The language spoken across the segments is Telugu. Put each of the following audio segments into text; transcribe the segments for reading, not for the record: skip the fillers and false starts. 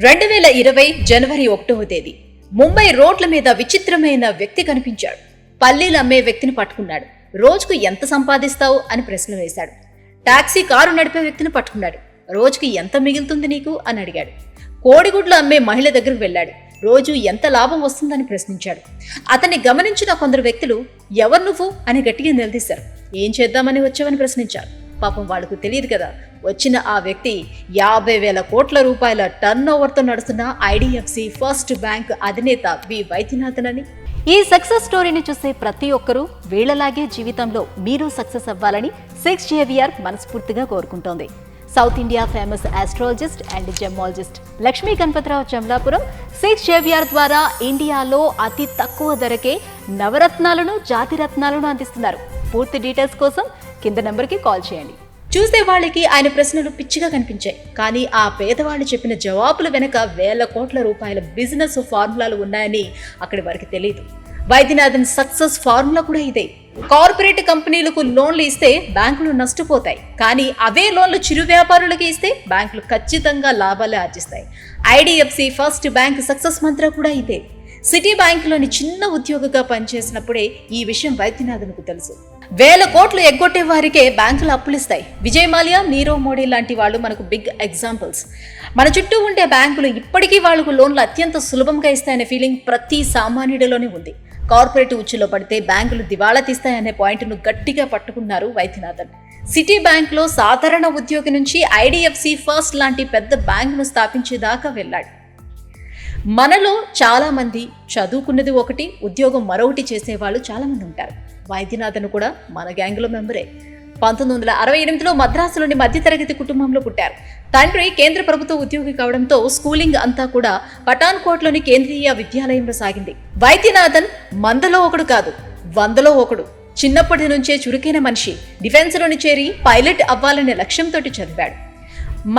2020 జనవరి 1వ తేదీ ముంబై రోడ్ల మీద విచిత్రమైన వ్యక్తి కనిపించాడు. పల్లీలు అమ్మే వ్యక్తిని పట్టుకున్నాడు. రోజుకు ఎంత సంపాదిస్తావు అని ప్రశ్న వేశాడు. టాక్సీ కారు నడిపే వ్యక్తిని పట్టుకున్నాడు. రోజుకి ఎంత మిగులుతుంది నీకు అని అడిగాడు. కోడిగుడ్లు అమ్మే మహిళ దగ్గరకు వెళ్ళాడు. రోజు ఎంత లాభం వస్తుందని ప్రశ్నించాడు. అతన్ని గమనించిన కొందరు వ్యక్తులు ఎవరు నువ్వు అని గట్టిగా నిలదీశారు. ఏం చేద్దామని వచ్చావని ప్రశ్నించారు. పాపం వాళ్లకు తెలియదు కదా, వచ్చిన ఆ వ్యక్తి 50,000 కోట్ల రూపాయల టర్న్ ఓవర్తో నడుస్తున్న ఐడిఎఫ్సి ఫస్ట్ బ్యాంక్ అధినేత వి వైద్యనాథన్ అని. ఈ సక్సెస్ స్టోరీని చూసే ప్రతి ఒక్కరూ వీళ్లలాగే జీవితంలో మీరు సక్సెస్ అవ్వాలని 6JVR మనస్ఫూర్తిగా కోరుకుంటోంది. South India famous astrologist and gemologist Lakshmi Ganapathirao Jamalapuram 6JVR ద్వారా ఇండియాలో అతి తక్కువ ధరకే నవరత్నాలను జాతిరత్నాలను అందిస్తున్నారు. పూర్తి డీటెయిల్స్ కోసం కింద నంబర్కి కాల్ చేయండి. చూసే వాళ్ళకి ఆయన ప్రశ్నలు పిచ్చిగా కనిపించాయి. కానీ ఆ పేదవాళ్ళు చెప్పిన జవాబుల వెనక 1,000 కోట్ల రూపాయల బిజినెస్ ఫార్ములాలు ఉన్నాయని అక్కడి వారికి తెలియదు. వైద్యనాథన్ సక్సెస్ ఫార్ములా కూడా ఇదే. కార్పొరేట్ కంపెనీలకు లోన్లు ఇస్తే బ్యాంకులు నష్టపోతాయి, కానీ అవే లోన్లు చిరు వ్యాపారులకు ఇస్తే బ్యాంకులు ఖచ్చితంగా లాభాలే ఆర్జిస్తాయి. ఐడిఎఫ్సి ఫస్ట్ బ్యాంక్ సక్సెస్ మంత్రం కూడా ఇదే. సిటీ బ్యాంకులోని చిన్న ఉద్యోగిగా పనిచేసినప్పుడే ఈ విషయం వైద్యనాథన్కు తెలుసు. 1,000 కోట్లు ఎగ్గొట్టే వారికే బ్యాంకులు అప్పులిస్తాయి. విజయ్ మాల్యా, నీరవ్ మోడీ లాంటి వాళ్ళు మనకు బిగ్ ఎగ్జాంపుల్స్. మన చుట్టూ ఉండే బ్యాంకులు ఇప్పటికీ వాళ్లకు లోన్లు అత్యంత సులభంగా ఇస్తాయనే ఫీలింగ్ ప్రతి సామాన్యుడిలోనే ఉంది. కార్పొరేట్ ఉచ్చులో పడితే బ్యాంకులు దివాళా తీస్తాయనే పాయింట్ను గట్టిగా పట్టుకున్నారు వైద్యనాథన్. సిటీ బ్యాంక్లో సాధారణ ఉద్యోగి నుంచి ఐడిఎఫ్సి ఫస్ట్ లాంటి పెద్ద బ్యాంకును స్థాపించేదాకా వెళ్ళాడు. మనలో చాలా మంది చదువుకున్నది ఒకటి, ఉద్యోగం మరొకటి చేసేవాళ్ళు చాలా మంది ఉంటారు. వైద్యనాథన్ కూడా మన గ్యాంగ్లో మెంబరే. 1968లో మద్రాసులోని మధ్యతరగతి కుటుంబంలో పుట్టారు. తండ్రి కేంద్ర ప్రభుత్వ ఉద్యోగి కావడంతో స్కూలింగ్ అంతా కూడా పఠాన్కోట్లోని కేంద్రీయ విద్యాలయంలో సాగింది. వైద్యనాథన్ మందలో ఒకడు కాదు, 100లో ఒకడు. చిన్నప్పటి నుంచే చురుకైన మనిషి. డిఫెన్స్లోని చేరి పైలట్ అవ్వాలనే లక్ష్యంతో చదివాడు.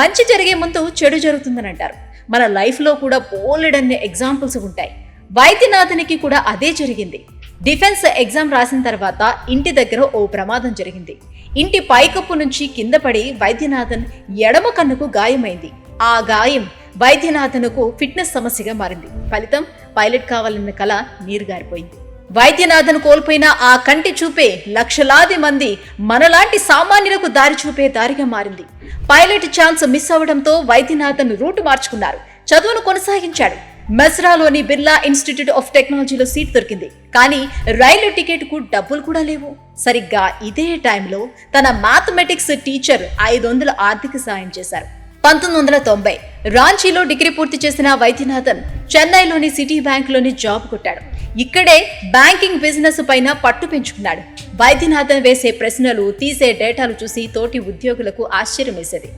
మంచి జరిగే ముందు చెడు జరుగుతుందని అంటారు. మన లైఫ్లో కూడా బోలెడన్ని ఎగ్జాంపుల్స్ ఉంటాయి. వైద్యనాథన్కి కూడా అదే జరిగింది. డిఫెన్స్ ఎగ్జామ్ రాసిన తర్వాత ఇంటి దగ్గర ఓ ప్రమాదం జరిగింది. ఇంటి పైకప్పు నుంచి కింద పడి వైద్యనాథన్ ఎడమ కన్నుకు గాయమైంది. ఆ గాయం వైద్యనాథన్కు ఫిట్నెస్ సమస్యగా మారింది. ఫలితం పైలట్ కావాలన్న కల నీరుగారిపోయింది. వైద్యనాథన్ కోల్పోయిన ఆ కంటి చూపే లక్షలాది మంది మనలాంటి సామాన్యులకు దారి చూపే దారిగా మారింది. పైలట్ ఛాన్స్ మిస్ అవడంతో వైద్యనాథన్ రూట్ మార్చుకున్నారు. చదువును కొనసాగించాడు. మెస్రాలోని బిర్లా ఇన్స్టిట్యూట్ ఆఫ్ టెక్నాలజీలో సీట్ దొరికింది. కానీ రైలు టికెట్కు డబ్బులు కూడా లేవు. సరిగ్గా ఇదే టైంలో తన మ్యాథమెటిక్స్ టీచర్ 500 ఆర్థిక సాయం చేశారు. 1990 రాంచీలో డిగ్రీ పూర్తి చేసిన వైద్యనాథన్ చెన్నైలోని సిటీ బ్యాంక్లోని జాబ్ కొట్టాడు. ఇక్కడే బ్యాంకింగ్ బిజినెస్ పైన పట్టు పెంచుకున్నాడు. వైద్యనాథన్ వేసే ప్రశ్నలు, తీసే డేటాలు చూసి తోటి ఉద్యోగులకు ఆశ్చర్యం వేసేది.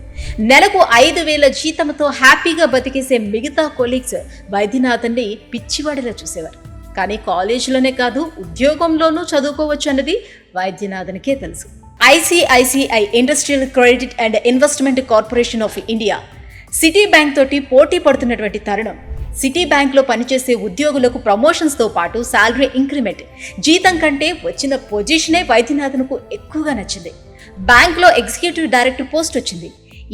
నెలకు 5,000 జీతంతో హ్యాపీగా బతికేసే మిగతా కొలీగ్స్ వైద్యనాథన్ని పిచ్చివాడిలా చూసేవారు. కానీ కాలేజీలోనే కాదు, ఉద్యోగంలోనూ చదువుకోవచ్చు అన్నది వైద్యనాథన్కే తెలుసు. ICICI industrial credit and investment corporation of India city bank తోటి పోటీ పడుతున్నటువంటి తరుణం. సిటీ బ్యాంక్లో పనిచేసే ఉద్యోగులకు ప్రమోషన్స్తో పాటు శాలరీ ఇంక్రిమెంట్, జీతం కంటే వచ్చిన పొజిషనే వైద్యనాథన్కు ఎక్కువగా నచ్చింది. బ్యాంక్లో ఎగ్జిక్యూటివ్ డైరెక్టర్ పోస్ట్ వచ్చింది.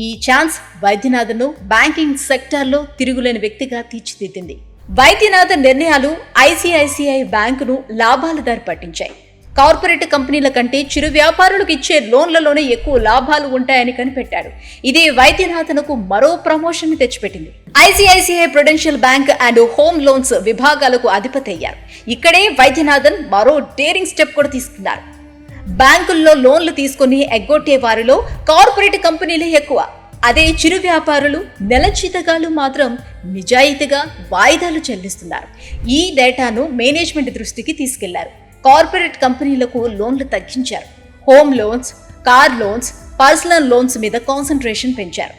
ఈ ఛాన్స్ వైద్యనాథన్ను బ్యాంకింగ్ సెక్టార్లో తిరుగులేని వ్యక్తిగా తీర్చిదిద్దింది. వైద్యనాథన్ నిర్ణయాలు ICICI బ్యాంకును లాభాల దారి పట్టించాయి. కార్పొరేట్ కంపెనీల కంటే చిరు వ్యాపారులకు ఇచ్చే లోన్లలోనే ఎక్కువ లాభాలు ఉంటాయని కనిపెట్టాడు. ఇది వైద్యనాథన్కు మరో ప్రమోషన్ తెచ్చిపెట్టింది. ICICI Prudential bank and home loans విభాగాలకు అధిపతి అయ్యారు. ఇక్కడే వైద్యనాథన్ మరో డేరింగ్ స్టెప్ కూడా తీసుకున్నారు. బ్యాంకుల్లో లోన్లు తీసుకుని ఎగ్గొట్టే వారిలో కార్పొరేట్ కంపెనీలే ఎక్కువ. అదే చిరు వ్యాపారులు, నెల జీతగాళ్లు మాత్రం నిజాయితీగా వాయిదాలు చెల్లిస్తున్నారు. ఈ డేటాను మేనేజ్మెంట్ దృష్టికి తీసుకెళ్లారు. కార్పొరేట్ కంపెనీలకు లోన్లు తగ్గించారు. Home loans, car loans, personal loans మీద కాన్సంట్రేషన్ పెంచారు.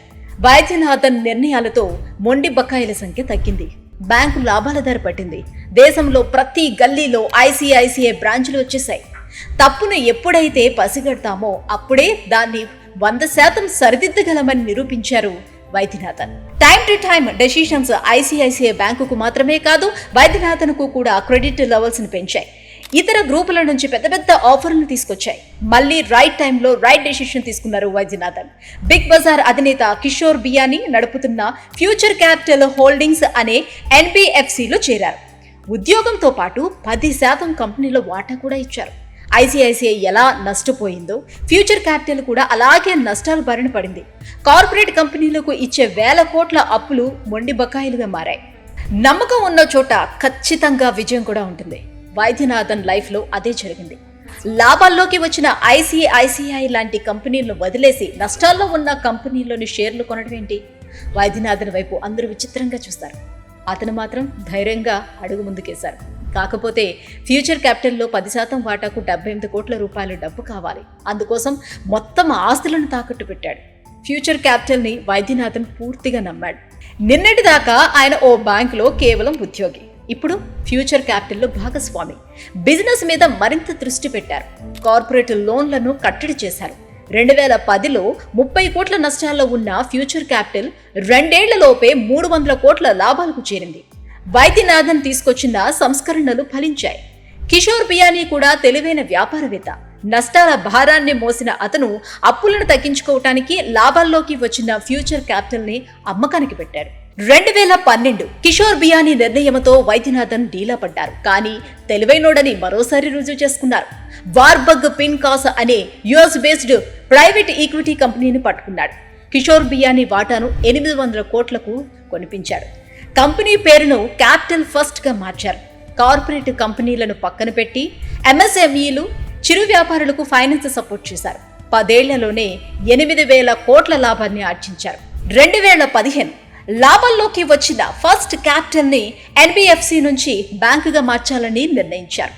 వైద్యనాథన్ నిర్ణయాలతో మొండి బకాయిల సంఖ్య తగ్గింది. బ్యాంకు లాభాల దారి పట్టింది. దేశంలో ప్రతి గల్లీలో ICICI బ్రాంచులు వచ్చేశాయి. తప్పును ఎప్పుడైతే పసిగడతామో అప్పుడే దాన్ని 100% సరిదిద్దగలమని నిరూపించారు Vaidyanathan. Time to time decisions ICICI బ్యాంకుకు మాత్రమే కాదు, వైద్యనాథన్కు కూడా క్రెడిట్ లెవెల్స్ ని పెంచాయి. ఇతర గ్రూపుల నుంచి పెద్ద పెద్ద ఆఫర్లను తీసుకొచ్చాయి. మళ్ళీ రైట్ టైంలో రైట్ డెసిషన్ తీసుకున్నారు వైద్యనాథన్. బిగ్ బజార్ అధినేత కిషోర్ బియానీ నడుపుతున్న ఫ్యూచర్ క్యాపిటల్ హోల్డింగ్స్ అనే NBFCలో చేరారు. ఉద్యోగంతో పాటు 10% కంపెనీలో వాటా కూడా ఇచ్చారు. ICICI ఎలా నష్టపోయిందో ఫ్యూచర్ క్యాపిటల్ కూడా అలాగే నష్టాలు బారిన పడింది. కార్పొరేట్ కంపెనీలకు ఇచ్చే వేల కోట్ల అప్పులు మొండి బకాయిలుగా మారాయి. నమ్మకం ఉన్న చోట ఖచ్చితంగా విజయం కూడా ఉంటుంది. వైద్యనాథన్ లైఫ్లో అదే జరిగింది. లాభాల్లోకి వచ్చిన ICICI లాంటి కంపెనీలను వదిలేసి నష్టాల్లో ఉన్న కంపెనీల్లోని షేర్లు కొనడం ఏంటి? వైద్యనాథన్ వైపు అందరూ విచిత్రంగా చూస్తారు. అతను మాత్రం ధైర్యంగా అడుగు ముందుకేశారు. కాకపోతే ఫ్యూచర్ క్యాపిటల్లో 10% వాటాకు 78 కోట్ల రూపాయల డబ్బు కావాలి. అందుకోసం మొత్తం ఆస్తులను తాకట్టు పెట్టాడు. ఫ్యూచర్ క్యాపిటల్ని వైద్యనాథన్ పూర్తిగా నమ్మాడు. నిన్నటిదాకా ఆయన ఓ బ్యాంకులో కేవలం ఉద్యోగి. ఇప్పుడు ఫ్యూచర్ క్యాపిటల్లో భాగస్వామి. బిజినెస్ మీద మరింత దృష్టి పెట్టారు. కార్పొరేట్ లోన్లను కట్టడి చేశారు. 2010లో 30 కోట్ల నష్టాల్లో ఉన్న ఫ్యూచర్ క్యాపిటల్ 2 ఏళ్లలోపే 300 కోట్ల లాభాలకు చేరింది. వైద్యనాథన్ తీసుకొచ్చిన సంస్కరణలు ఫలించాయి. కిషోర్ బియానీ కూడా తెలివైన వ్యాపారవేత్త. నష్టాల భారాన్ని మోసిన అతను అప్పులను తగ్గించుకోవటానికి లాభాల్లోకి వచ్చిన ఫ్యూచర్ క్యాపిటల్ ని అమ్మకానికి పెట్టారు. 2012 కిషోర్ బియానీ నిర్ణయంతో వైద్యనాథన్ డీలా పడ్డారు. కానీ తెలివైనోడని మరోసారి రుజువు చేసుకున్నారు. వార్బగ్ పిన్కాస్ అనే US బేస్డ్ ప్రైవేట్ ఈక్విటీ కంపెనీని పట్టుకున్నాడు. కిషోర్ బియానీ వాటాను 800 కోట్లకు కొనిపించాడు. కంపెనీ పేరును క్యాపిటల్ ఫస్ట్ గా మార్చారు. కార్పొరేట్ కంపెనీలను పక్కన పెట్టి MSMEలు, చిరు వ్యాపారులకు ఫైనాన్స్ సపోర్ట్ చేశారు. 10 ఏళ్లలోనే 8,000 కోట్ల లాభాన్ని ఆర్జించారు. 2015 లాభాల్లోకి వచ్చిన ఫస్ట్ క్యాపిటల్ ని NBFC నుంచి బ్యాంకుగా మార్చాలని నిర్ణయించారు.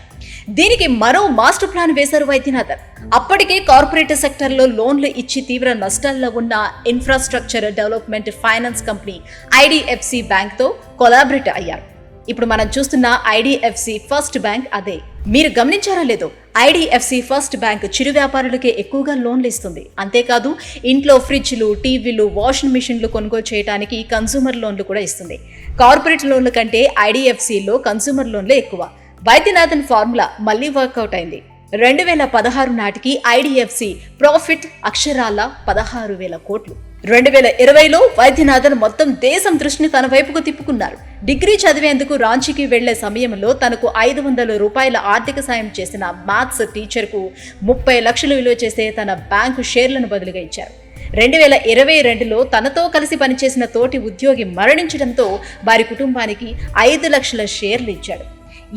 దీనికి మరో మాస్టర్ ప్లాన్ వేశారు వైద్యనాథన్. అప్పటికే కార్పొరేట్ సెక్టర్లో లోన్లు ఇచ్చి తీవ్ర నష్టాల్లో ఉన్న infrastructure development finance company IDFC బ్యాంక్తో కొలాబరేట్ అయ్యారు. ఇప్పుడు మనం చూస్తున్న IDFC ఫస్ట్ బ్యాంక్ అదే. మీరు గమనించారా లేదో, IDFC ఫస్ట్ బ్యాంక్ చిరు వ్యాపారులకే ఎక్కువగా లోన్లు ఇస్తుంది. అంతేకాదు ఇంట్లో ఫ్రిడ్జ్లు, టీవీలు, వాషింగ్ మిషన్లు కొనుగోలు చేయడానికి కన్సూమర్ లోన్లు కూడా ఇస్తుంది. కార్పొరేట్ లోన్ల కంటే IDFCలో కన్సూమర్ లోన్లే ఎక్కువ. వైద్యనాథన్ ఫార్ములా మళ్లీ వర్కౌట్ అయింది. 2016 నాటికి IDFC ప్రాఫిట్ అక్షరాల 16,000 కోట్లు. 2020లో వైద్యనాథన్ మొత్తం దేశం దృష్టిని తన వైపుకు తిప్పుకున్నారు. డిగ్రీ చదివేందుకు రాంచీకి వెళ్లే సమయంలో తనకు 500 రూపాయల ఆర్థిక సాయం చేసిన మ్యాథ్స్ టీచర్కు 30 లక్షలు విలువ చేసే తన బ్యాంకు షేర్లను బదులుగా ఇచ్చారు. 2022లో తనతో కలిసి పనిచేసిన తోటి ఉద్యోగి మరణించడంతో వారి కుటుంబానికి 5 లక్షల షేర్లు ఇచ్చాడు.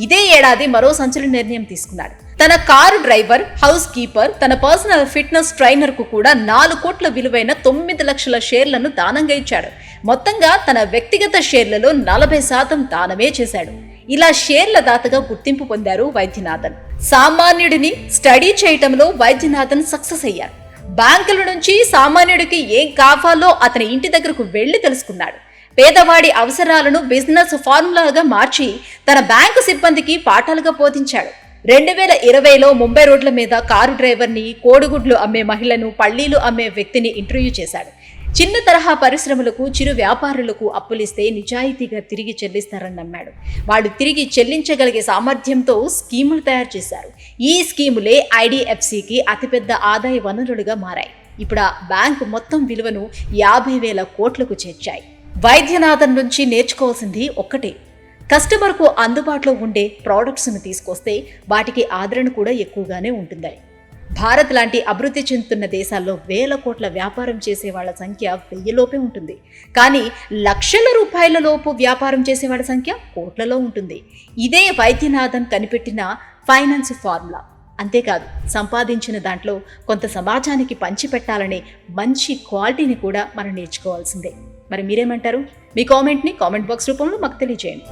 ఇదే ఏడాది మరో సంచలన నిర్ణయం తీసుకున్నాడు. తన కారు డ్రైవర్, హౌస్ కీపర్, తన పర్సనల్ ఫిట్నెస్ ట్రైనర్ కు కూడా 4 కోట్ల విలువైన 9 లక్షల షేర్లను దానంగా ఇచ్చాడు. మొత్తంగా తన వ్యక్తిగత షేర్లలో 40% దానమే చేశాడు. ఇలా షేర్ల దాతగా గుర్తింపు పొందారు వైద్యనాథన్. సామాన్యుడిని స్టడీ చేయటంలో వైద్యనాథన్ సక్సెస్ అయ్యారు. బ్యాంకుల నుంచి సామాన్యుడికి ఏం కావాలో అతని ఇంటి దగ్గరకు వెళ్లి తెలుసుకున్నాడు. పేదవాడి అవసరాలను బిజినెస్ ఫార్ములాగా మార్చి తన బ్యాంకు సిబ్బందికి పాఠాలుగా బోధించాడు. 2020లో ముంబై రోడ్ల మీద కారు డ్రైవర్ని, కోడిగుడ్లు అమ్మే మహిళను, పళ్లీలు అమ్మే వ్యక్తిని ఇంటర్వ్యూ చేశాడు. చిన్న తరహా పరిశ్రమలకు, చిరు వ్యాపారులకు అప్పులిస్తే నిజాయితీగా తిరిగి చెల్లిస్తారని నమ్మాడు. వాళ్ళు తిరిగి చెల్లించగలిగే సామర్థ్యంతో స్కీములు తయారు చేశారు. ఈ స్కీములే IDFCకి అతిపెద్ద ఆదాయ వనరులుగా మారాయి. ఇప్పుడు ఆ బ్యాంకు మొత్తం విలువను 50,000 కోట్లకు చేర్చాయి. వైద్యనాథన్ నుంచి నేర్చుకోవాల్సింది ఒక్కటే, కస్టమర్కు అందుబాటులో ఉండే ప్రోడక్ట్స్ను తీసుకొస్తే వాటికి ఆదరణ కూడా ఎక్కువగానే ఉంటుంది. భారత్ లాంటి అభివృద్ధి చెందుతున్న దేశాల్లో 1,000 కోట్ల వ్యాపారం చేసే వాళ్ళ సంఖ్య 1000 లోపే ఉంటుంది. కానీ లక్షల రూపాయల లోపు వ్యాపారం చేసే వాళ్ళ సంఖ్య కోట్లలో ఉంటుంది. ఇదే వైద్యనాథన్ కనిపెట్టిన ఫైనాన్స్ ఫార్ములా. అంతేకాదు, సంపాదించిన దాంట్లో కొంత సమాజానికి పంచిపెట్టాలనే మంచి క్వాలిటీని కూడా మనం నేర్చుకోవాల్సిందే. మరి మీరేమంటారు? మీ కామెంట్ని కామెంట్ బాక్స్ రూపంలో మాకు తెలియజేయండి.